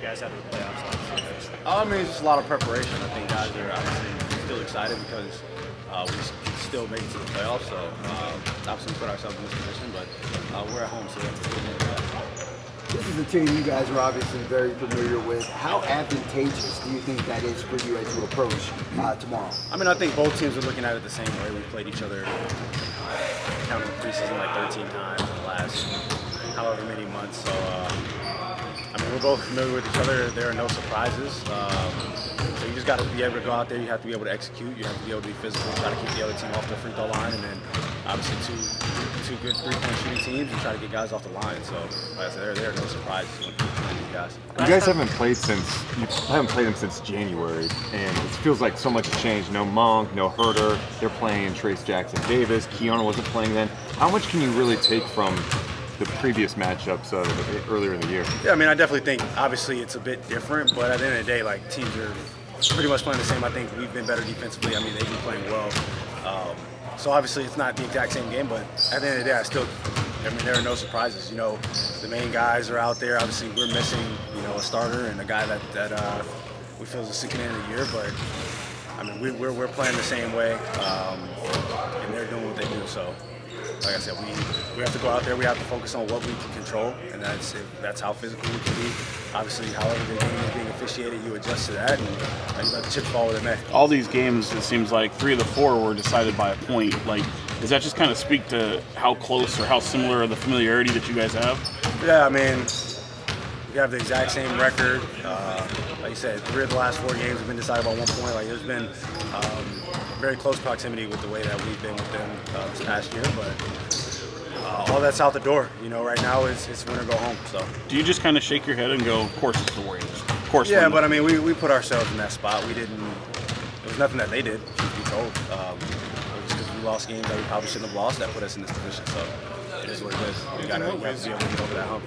guys out of the playoffs last year? I mean, it's just a lot of preparation. I think guys are obviously still excited because we can still make it to the playoffs. So obviously we put ourselves in this position, but we're at home, so we have to get into that. This is a team you guys are obviously very familiar with. How advantageous do you think that is for you as you approach tomorrow? I mean, I think both teams are looking at it the same way. We've played each other, counting preseason, like 13 times in the last however many months. So, I mean, we're both familiar with each other. There are no surprises. So you just got to be able to go out there. You have to be able to execute. You have to be able to be physical, try to keep the other team off the free throw line, and then obviously two good three-point shooting teams and try to get guys off the line. So, like I said, there are no surprises when playing these guys. You guys haven't played them since January, and it feels like so much has changed. No Monk, no Herter. They're playing Trace Jackson Davis. Keanu wasn't playing then. How much can you really take from the previous matchups earlier in the year? Yeah, I mean, I definitely think obviously it's a bit different, but at the end of the day, like, teams are pretty much playing the same. I think we've been better defensively. I mean, they've been playing well. So obviously it's not the exact same game, but at the end of the day, I mean, there are no surprises. You know, the main guys are out there. Obviously, we're missing, a starter and a guy that we feel is a second in the year, but I mean, we're playing the same way, and they're doing what they do. So, like I said, we have to go out there. We have to focus on what we can control, and that's how physical we can be. Obviously, however the game is being officiated, you adjust to that, and you let the chips fall where they may. All these games, it seems like 3 of the 4 were decided by a point. Like, does that just kind of speak to how close or how similar the familiarity that you guys have? Yeah, I mean, we have the exact same record. Like you said, 3 of the last 4 games have been decided by 1 point. Like, there's been very close proximity with the way that we've been with them this past year, but all that's out the door. Right now it's win or go home. So. Do you just kind of shake your head and go, of course it's the Warriors? Of course. Yeah, but I mean, we put ourselves in that spot. We didn't. There was nothing that they did, truth be told. It was because we lost games that we probably shouldn't have lost that put us in this position. So it is what it is. We have to be able to get over that hump.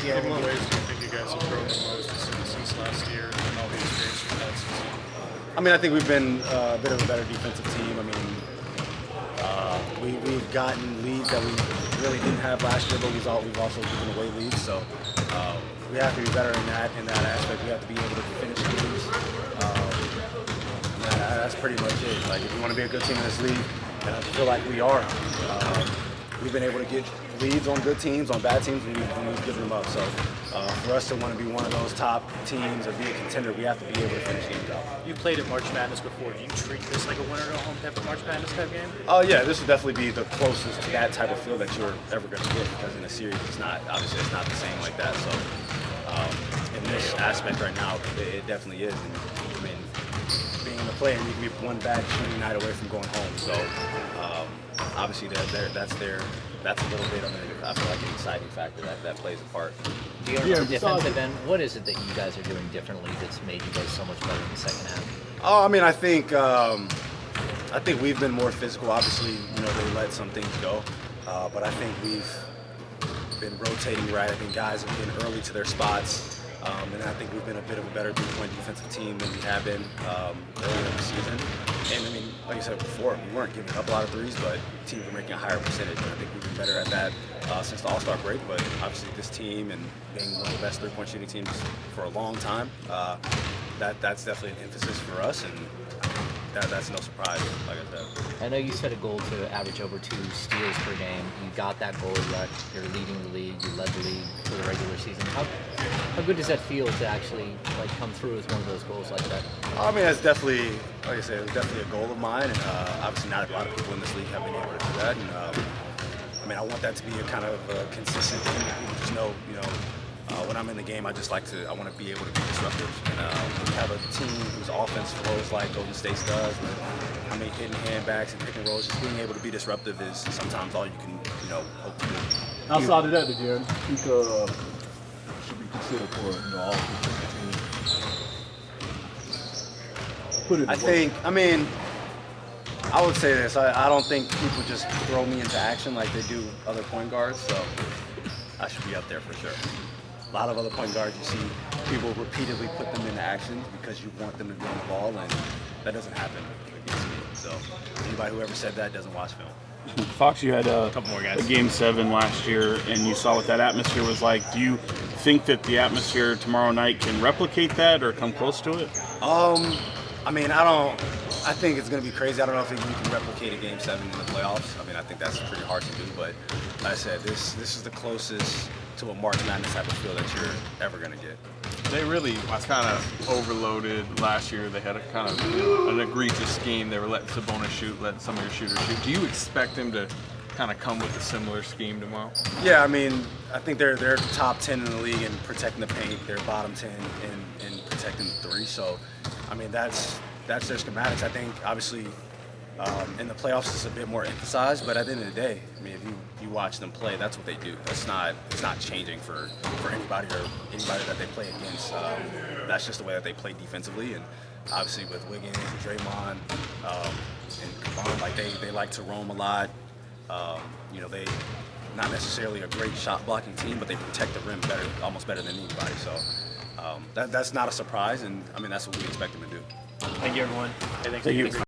Yeah, in what ways do you think you guys have grown the most since last year and all the experience you've had since? I mean, I think we've been a bit of a better defensive team. I mean, we've gotten leads that we really didn't have last year, but we've also given away leads. So we have to be better in that aspect. We have to be able to finish games. That's pretty much it. Like, if you want to be a good team in this league, and I feel like we are, we've been able to get leads on good teams, on bad teams, and we've given them up. So for us to want to be one of those top teams or be a contender, we have to be able to finish games out. You played at March Madness before. Do you treat this like a winner go home type of March Madness type game? Oh yeah, this would definitely be the closest to that type of feel that you're ever going to get, because in a series it's not the same like that. So in this aspect right now, it definitely is. And, I mean, being a player, you can be one bad shooting night away from going home. So obviously that's a little bit of I feel like an exciting factor that plays a part. On the defensive end, what is it that you guys are doing differently that's made you guys so much better in the second half? Oh, I mean, I think we've been more physical. Obviously, they let some things go, but I think we've been rotating right. I think guys have been early to their spots. And I think we've been a bit of a better three-point defensive team than we have been earlier in the season. And I mean, like I said before, we weren't giving up a lot of threes, but teams were making a higher percentage. And I think we've been better at that since the All-Star break. But obviously, this team and being one of the best three-point shooting teams for a long time, that's definitely an emphasis for us. And that's no surprise, like I said. I know you set a goal to average over 2 steals per game. You got that goal. You're leading the league. You led the league for the regular season. How good does that feel to actually come through with one of those goals like that? I mean, that's definitely, like I said, it's definitely a goal of mine, and obviously not a lot of people in this league have been able to do that. And I mean, I want that to be a kind of consistent thing. People just know, when I'm in the game, I want to be able to be disruptive. And when you have a team whose offense flows like Golden State does, how many hidden handbacks and pick and rolls, just being able to be disruptive is sometimes all you can, hope to do. Outside of that, Jared, you should be considered for all team. I would say this. I don't think people just throw me into action like they do other point guards, so I should be up there for sure. A lot of other point guards, you see people repeatedly put them into action because you want them to be on the ball, and that doesn't happen against me. So anybody who ever said that doesn't watch film. Fox, you had a couple more guys. Game 7 last year, and you saw what that atmosphere was like. Do you think that the atmosphere tomorrow night can replicate that or come close to it? I mean, I think it's going to be crazy. I don't know if you can replicate a Game 7 in the playoffs. I mean, I think that's pretty hard to do. But like I said, this is the closest to a March Madness type of feel that you're ever going to get. They really kind of overloaded last year. They had a kind of an egregious scheme. They were letting Sabonis shoot, letting some of your shooters shoot. Do you expect them to kind of come with a similar scheme tomorrow? Yeah, I mean, I think they're top 10 in the league in protecting the paint. They're bottom 10 in protecting the three. So, I mean, that's their schematics. I think, obviously, in the playoffs it's a bit more emphasized, but at the end of the day, I mean, if you watch them play, that's what they do. It's not changing for anybody or anybody that they play against. That's just the way that they play defensively, and obviously with Wiggins and Draymond and Caban, like they like to roam a lot. You know, they not necessarily a great shot blocking team, but they protect the rim almost better than anybody. So that's not a surprise, and I mean that's what we expect them to do. Thank you, everyone. Thank you.